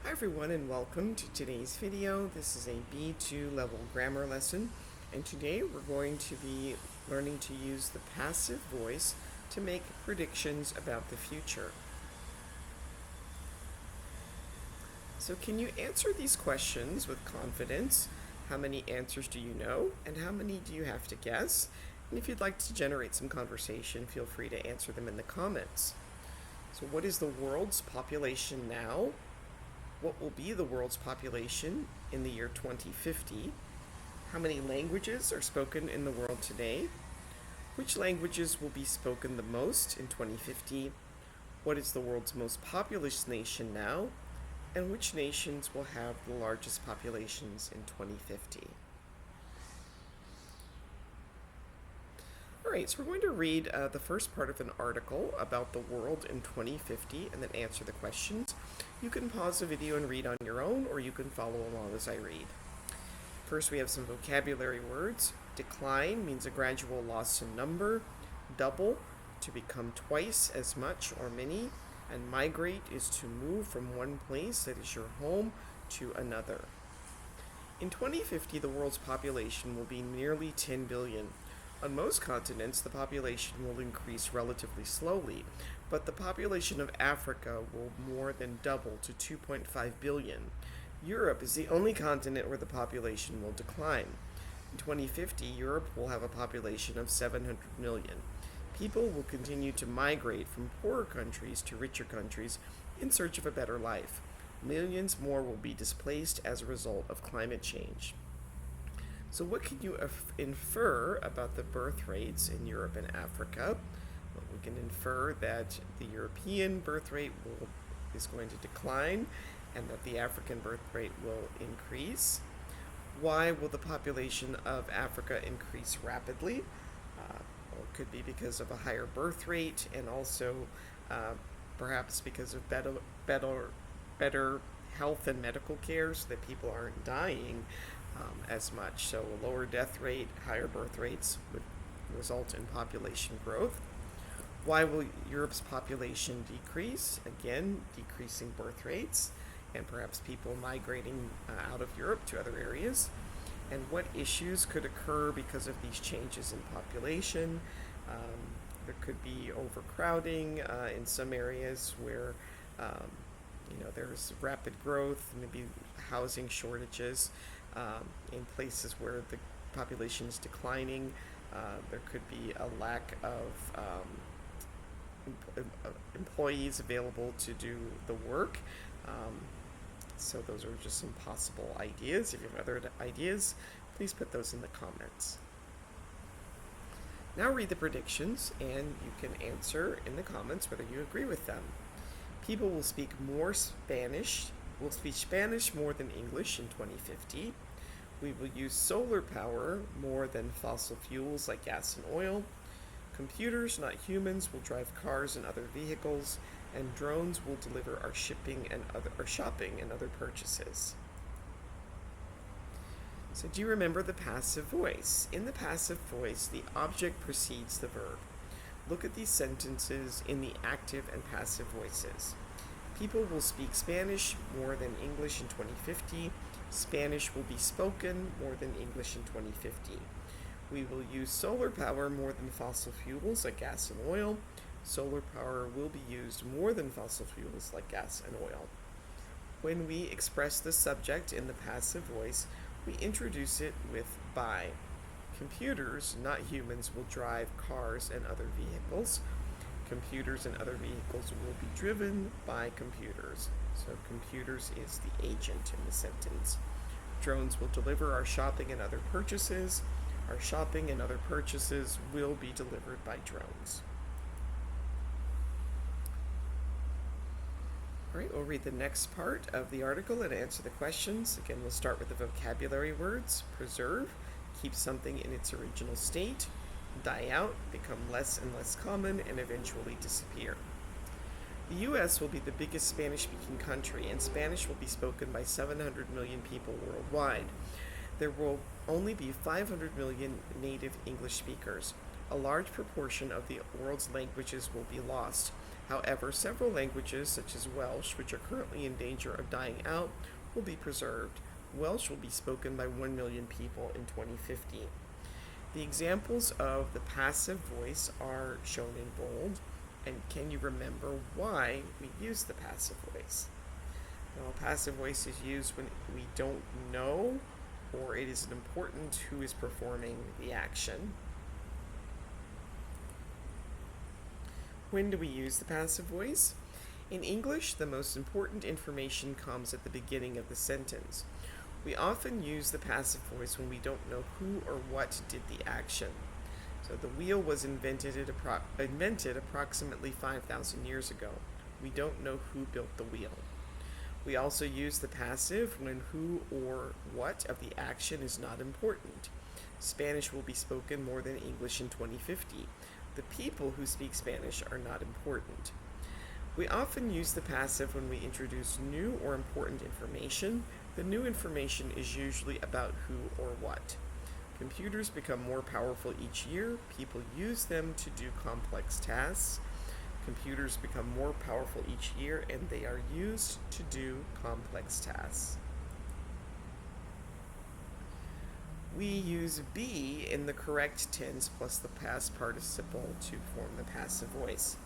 Hi everyone and welcome to today's video. This is a B2 level grammar lesson, and today we're going to be learning to use the passive voice to make predictions about the future. So can you answer these questions with confidence? How many answers do you know, and how many do you have to guess? And if you'd like to generate some conversation, feel free to answer them in the comments. So what is the world's population now? What will be the world's population in the year 2050? How many languages are spoken in the world today? Which languages will be spoken the most in 2050? What is the world's most populous nation now? And which nations will have the largest populations in 2050? Alright, so we're going to read the first part of an article about the world in 2050 and then answer the questions. You can pause the video and read on your own, or you can follow along as I read. First, we have some vocabulary words. Decline means a gradual loss in number. Double, to become twice as much or many. And migrate is to move from one place that is your home to another. In 2050, the world's population will be nearly 10 billion. On most continents, the population will increase relatively slowly, but the population of Africa will more than double to 2.5 billion. Europe is the only continent where the population will decline. In 2050, Europe will have a population of 700 million. People will continue to migrate from poorer countries to richer countries in search of a better life. Millions more will be displaced as a result of climate change. So what can you infer about the birth rates in Europe and Africa? Well, we can infer that the European birth rate is going to decline and that the African birth rate will increase. Why will the population of Africa increase rapidly? Well, it could be because of a higher birth rate, and also perhaps because of better health and medical care, so that people aren't dying as much. So a lower death rate, higher birth rates would result in population growth. Why will Europe's population decrease? Again, decreasing birth rates and perhaps people migrating out of Europe to other areas. And what issues could occur because of these changes in population? There could be overcrowding in some areas where there's rapid growth, maybe housing shortages. In places where the population is declining, there could be a lack of employees available to do the work. So those are just some possible ideas. If you have other ideas, please put those in the comments. Now read the predictions, and you can answer in the comments whether you agree with them. People will speak Spanish more than English in 2050. We will use solar power more than fossil fuels like gas and oil. Computers, not humans, will drive cars and other vehicles, and drones will deliver our shopping and other purchases. So do you remember the passive voice? In the passive voice, the object precedes the verb. Look at these sentences in the active and passive voices. People will speak Spanish more than English in 2050. Spanish will be spoken more than English in 2050. We will use solar power more than fossil fuels like gas and oil. Solar power will be used more than fossil fuels like gas and oil. When we express the subject in the passive voice, we introduce it with by. Computers, not humans, will drive cars and other vehicles. Computers and other vehicles will be driven by computers. So computers is the agent in the sentence. Drones will deliver our shopping and other purchases. Our shopping and other purchases will be delivered by drones. All right, we'll read the next part of the article and answer the questions. Again, we'll start with the vocabulary words. Preserve, keep something in its original state. Die out, become less and less common, and eventually disappear. The U.S. will be the biggest Spanish-speaking country, and Spanish will be spoken by 700 million people worldwide. There will only be 500 million native English speakers. A large proportion of the world's languages will be lost. However, several languages, such as Welsh, which are currently in danger of dying out, will be preserved. Welsh will be spoken by 1 million people in 2050. The examples of the passive voice are shown in bold, and can you remember why we use the passive voice? Well, passive voice is used when we don't know or it isn't important who is performing the action. When do we use the passive voice? In English, the most important information comes at the beginning of the sentence. We often use the passive voice when we don't know who or what did the action. So the wheel was invented approximately 5,000 years ago. We don't know who built the wheel. We also use the passive when who or what of the action is not important. Spanish will be spoken more than English in 2050. The people who speak Spanish are not important. We often use the passive when we introduce new or important information. The new information is usually about who or what. Computers become more powerful each year. People use them to do complex tasks. Computers become more powerful each year, and they are used to do complex tasks. We use be in the correct tense plus the past participle to form the passive voice.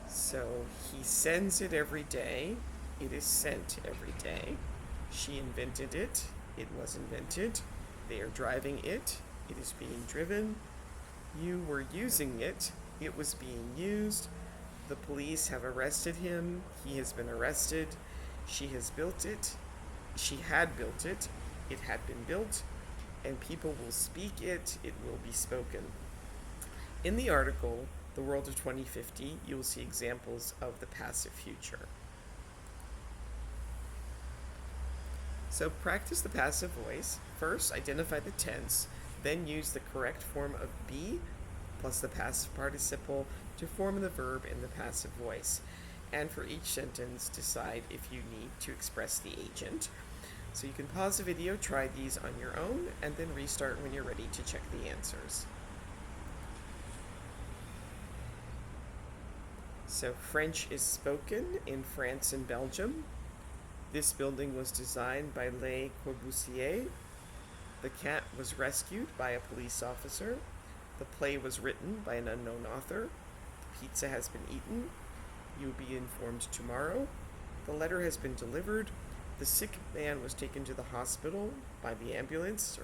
So he sends it every day. It is sent every day. She invented it. It was invented. They are driving it. It is being driven. You were using it. It was being used. The police have arrested him. He has been arrested. She has built it. She had built it. It had been built. And people will speak it. It will be spoken. In the article, The World of 2050, you will see examples of the passive future. So practice the passive voice. First, identify the tense, then use the correct form of be plus the passive participle to form the verb in the passive voice. And for each sentence, decide if you need to express the agent. So you can pause the video, try these on your own, and then restart when you're ready to check the answers. So French is spoken in France and Belgium. This building was designed by Le Corbusier. The cat was rescued by a police officer. The play was written by an unknown author. The pizza has been eaten. You will be informed tomorrow. The letter has been delivered. The sick man was taken to the hospital by ambulance.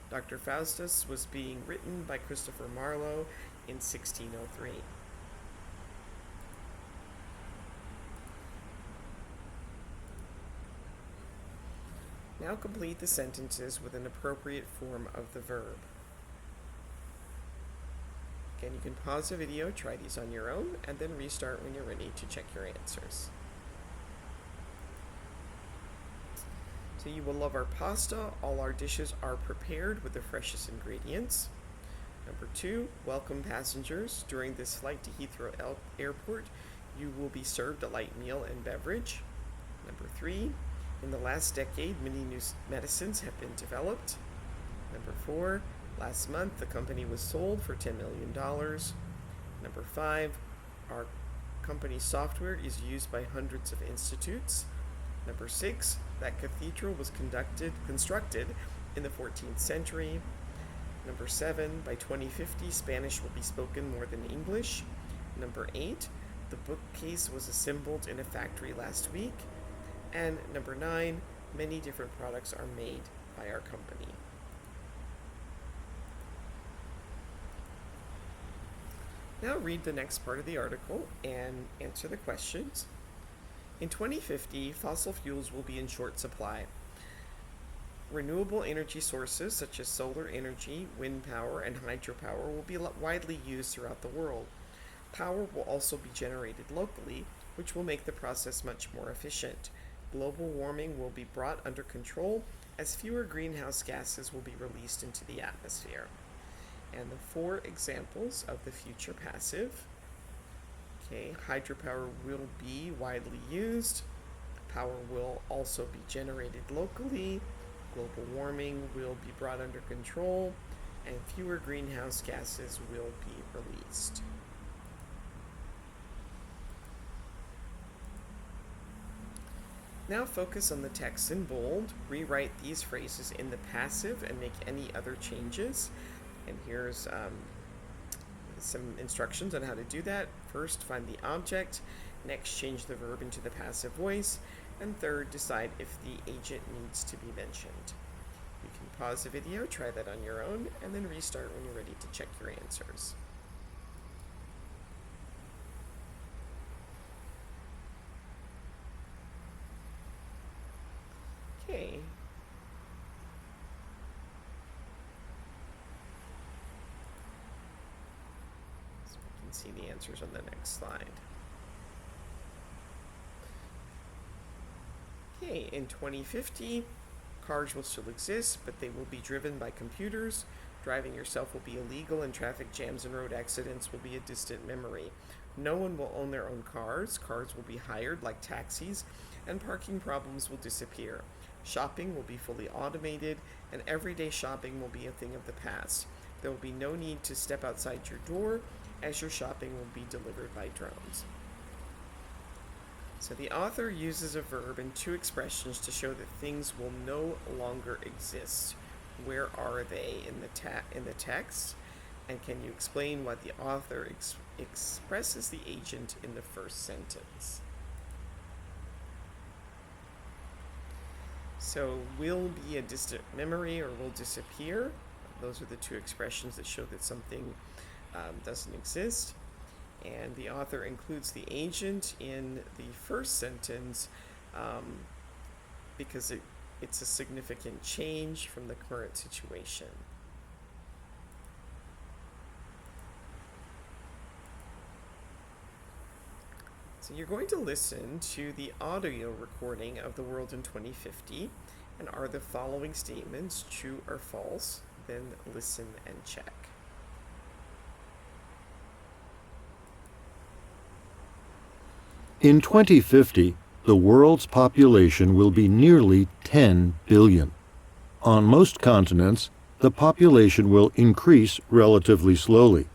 Dr. Faustus was being written by Christopher Marlowe in 1603. Now complete the sentences with an appropriate form of the verb. Again, you can pause the video, try these on your own, and then restart when you're ready to check your answers. So you will love our pasta. All our dishes are prepared with the freshest ingredients. Number 2, welcome passengers. During this flight to Heathrow Airport, you will be served a light meal and beverage. Number 3, in the last decade, many new medicines have been developed. Number 4, last month the company was sold for $10 million. Number 5, our company's software is used by hundreds of institutes. Number 6, that cathedral was constructed in the 14th century. Number 7, by 2050, Spanish will be spoken more than English. Number 8, the bookcase was assembled in a factory last week. And number 9, many different products are made by our company. Now read the next part of the article and answer the questions. In 2050, fossil fuels will be in short supply. Renewable energy sources such as solar energy, wind power, and hydropower will be widely used throughout the world. Power will also be generated locally, which will make the process much more efficient. Global warming will be brought under control as fewer greenhouse gases will be released into the atmosphere. And the 4 examples of the future passive. Hydropower will be widely used. Power will also be generated locally. Global warming will be brought under control, and fewer greenhouse gases will be released. Now focus on the text in bold. Rewrite these phrases in the passive and make any other changes. And here's some instructions on how to do that. First, find the object. Next, change the verb into the passive voice. And third, decide if the agent needs to be mentioned. You can pause the video, try that on your own, and then restart when you're ready to check your answers. Okay. So we can see the answers on the next slide. Okay, in 2050, cars will still exist, but they will be driven by computers. Driving yourself will be illegal, and traffic jams and road accidents will be a distant memory. No one will own their own cars. Cars will be hired like taxis, and parking problems will disappear. Shopping will be fully automated, and everyday shopping will be a thing of the past. There will be no need to step outside your door, as your shopping will be delivered by drones. So the author uses a verb and two expressions to show that things will no longer exist. Where are they in the text? And can you explain what the author expresses the agent in the first sentence? So will be a distant memory or will disappear. Those are the two expressions that show that something doesn't exist. And the author includes the agent in the first sentence because it's a significant change from the current situation. So you're going to listen to the audio recording of the world in 2050, and are the following statements true or false? Then listen and check. In 2050, the world's population will be nearly 10 billion. On most continents, the population will increase relatively slowly.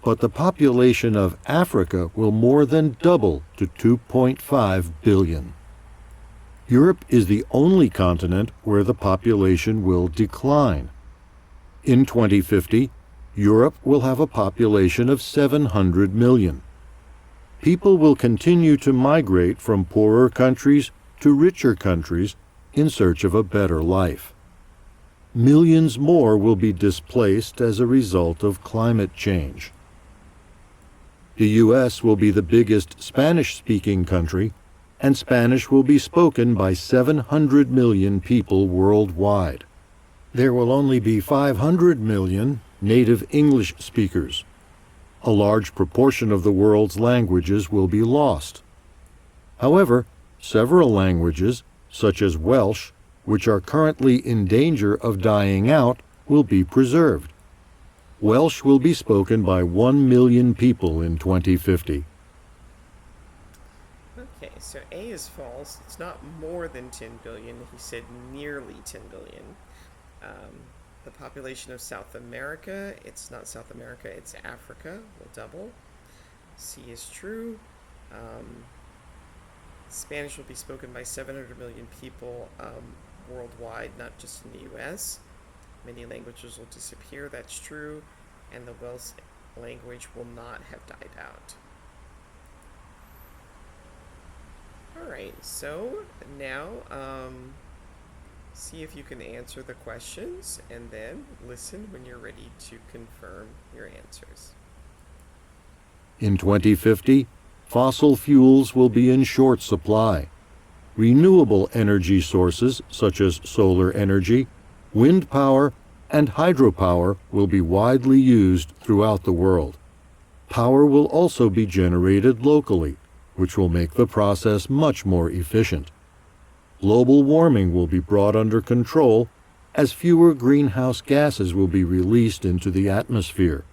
But the population of Africa will more than double to 2.5 billion. Europe is the only continent where the population will decline. In 2050, Europe will have a population of 700 million. People will continue to migrate from poorer countries to richer countries in search of a better life. Millions more will be displaced as a result of climate change. The U.S. will be the biggest Spanish-speaking country, and Spanish will be spoken by 700 million people worldwide. There will only be 500 million native English speakers. A large proportion of the world's languages will be lost. However, several languages, such as Welsh, which are currently in danger of dying out, will be preserved. Welsh will be spoken by 1 million people in 2050. Okay, so A is false. It's not more than 10 billion. He said nearly 10 billion. The population of South America, it's not South America, it's Africa, will double. C is true. Spanish will be spoken by 700 million people worldwide, not just in the U.S. Many languages will disappear, that's true, and the Welsh language will not have died out. Alright, so now see if you can answer the questions, and then listen when you're ready to confirm your answers. In 2050, fossil fuels will be in short supply. Renewable energy sources such as solar energy, wind power, and hydropower will be widely used throughout the world. Power will also be generated locally, which will make the process much more efficient. Global warming will be brought under control as fewer greenhouse gases will be released into the atmosphere.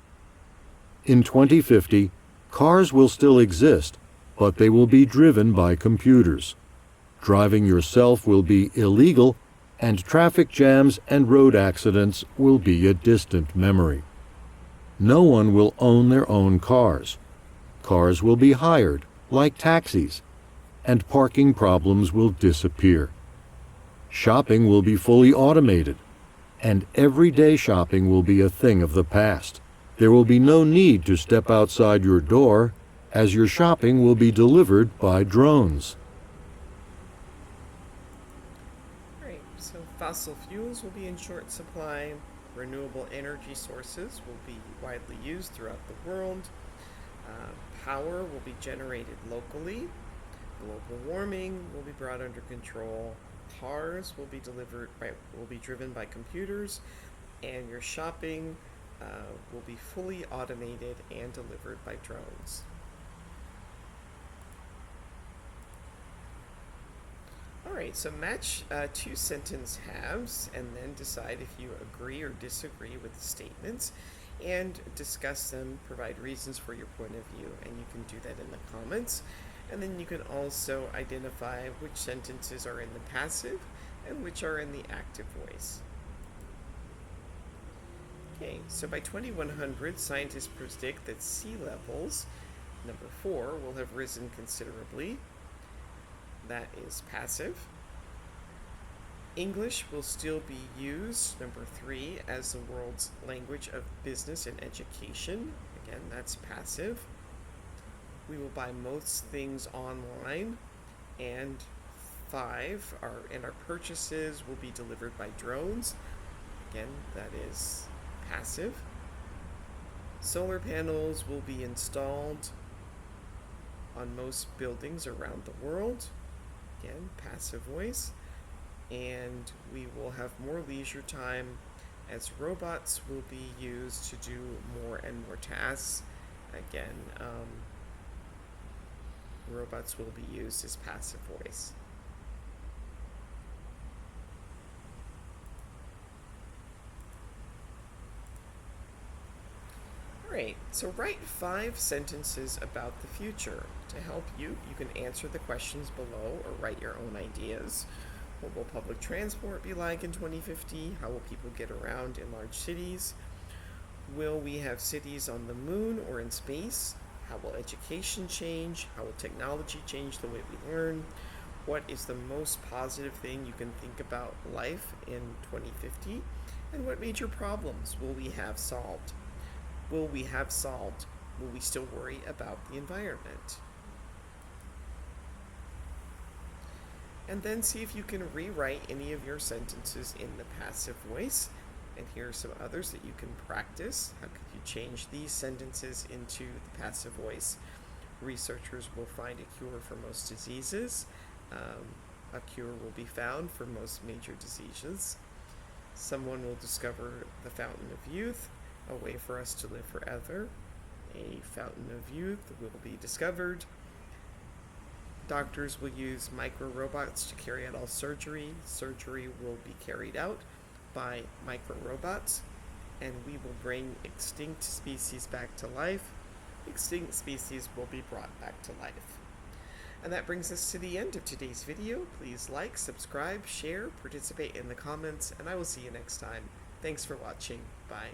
In 2050, cars will still exist, but they will be driven by computers. Driving yourself will be illegal, and traffic jams and road accidents will be a distant memory. No one will own their own cars. Cars will be hired, like taxis, and parking problems will disappear. Shopping will be fully automated, and everyday shopping will be a thing of the past. There will be no need to step outside your door, as your shopping will be delivered by drones. Right, so fossil fuels will be in short supply, renewable energy sources will be widely used throughout the world, power will be generated locally, global warming will be brought under control, cars will be driven by computers, and your shopping will be fully automated and delivered by drones. Alright, so match two sentence halves and then decide if you agree or disagree with the statements and discuss them, provide reasons for your point of view, and you can do that in the comments. And then you can also identify which sentences are in the passive and which are in the active voice. Okay, so by 2100, scientists predict that sea levels, number 4, will have risen considerably. That is passive. English will still be used, number 3, as the world's language of business and education. Again, that's passive. We will buy most things online. And 5, our purchases will be delivered by drones. Again, that is passive. Solar panels will be installed on most buildings around the world. Again, passive voice. And we will have more leisure time as robots will be used to do more and more tasks. Again, robots will be used as passive voice. Alright, so write 5 sentences about the future. To help you, you can answer the questions below or write your own ideas. What will public transport be like in 2050? How will people get around in large cities? Will we have cities on the moon or in space? How will education change? How will technology change the way we learn? What is the most positive thing you can think about life in 2050? And what major problems will we have solved? Will we have solved? Will we still worry about the environment? And then see if you can rewrite any of your sentences in the passive voice. And here are some others that you can practice. How could you change these sentences into the passive voice? Researchers will find a cure for most diseases. A cure will be found for most major diseases. Someone will discover the fountain of youth, a way for us to live forever. A fountain of youth will be discovered. Doctors will use micro-robots to carry out all surgery. Surgery will be carried out by micro-robots, and we will bring extinct species back to life. Extinct species will be brought back to life. And that brings us to the end of today's video. Please like, subscribe, share, participate in the comments, and I will see you next time. Thanks for watching. Bye.